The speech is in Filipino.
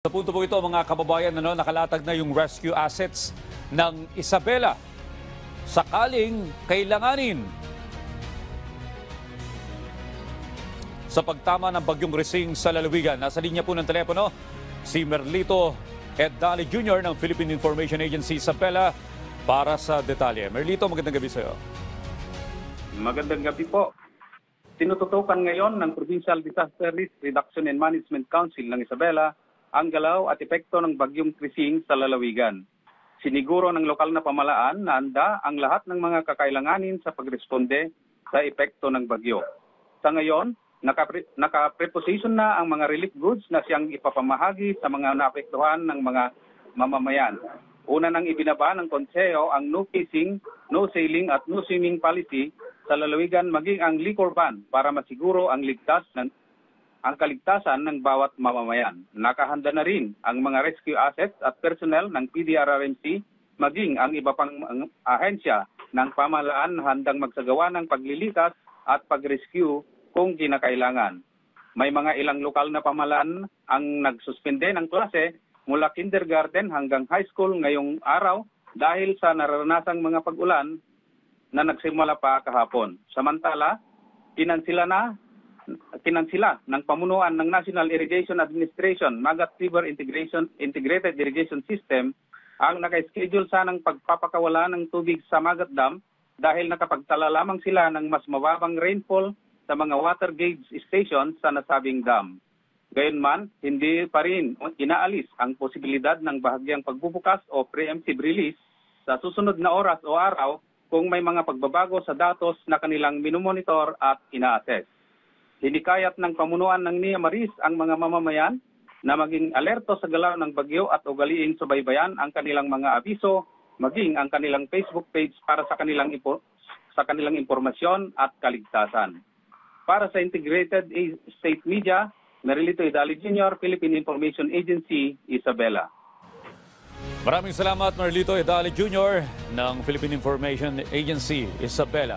Sa punto po ito, mga kababayan, nakalatag na yung rescue assets ng Isabela. Sakaling kailanganin. Sa pagtama ng bagyong Rising sa lalawigan, nasa linya po ng telepono si Merlito Edali Jr. ng Philippine Information Agency Isabela para sa detalye. Merlito, magandang gabi sa iyo. Magandang gabi po. Tinututukan ngayon ng Provincial Disaster Risk Reduction and Management Council ng Isabela ang galaw at epekto ng bagyong Rising sa lalawigan. Siniguro ng lokal na pamahalaan na handa ang lahat ng mga kakailanganin sa pagresponde sa epekto ng bagyo. Sa ngayon, naka-preposition na ang mga relief goods na siyang ipapamahagi sa mga naapektuhan ng mga mamamayan. Una nang ibinaba ng konseho ang no fishing, no sailing at no swimming policy sa lalawigan maging ang liquor ban para masiguro ang kaligtasan ng bawat mamamayan. Nakahanda na rin ang mga rescue assets at personnel ng PDRRMC maging ang iba pang ahensya ng pamahalaan handang magsagawa ng paglilikas at pag-rescue kung kinakailangan. May mga ilang lokal na pamahalaan ang nagsuspende ng klase mula kindergarten hanggang high school ngayong araw dahil sa naranasang mga pag-ulan na nagsimula pa kahapon. Samantala, kinansila ng pamunuan ng National Irrigation Administration Magat River Integrated Irrigation System ang naka-schedule sanang pagpapakawala ng tubig sa Magat Dam dahil nakapagtala lamang sila ng mas mababang rainfall sa mga water gauge stations sa nasabing dam. Gayunman, hindi pa rin inaalis ang posibilidad ng bahagyang pagbubukas o preemptive release sa susunod na oras o araw kung may mga pagbabago sa datos na kanilang minomonitor at ina-assess. Hinikayat ng pamunuan ng NIA Maris ang mga mamamayan na maging alerto sa galaw ng bagyo at ugaliing subaybayan ang kanilang mga abiso, maging ang kanilang Facebook page para sa kanilang impormasyon at kaligtasan. Para sa Integrated State Media, Merlito Edali Jr., Philippine Information Agency, Isabela. Maraming salamat, Merlito Edali Jr. ng Philippine Information Agency, Isabela.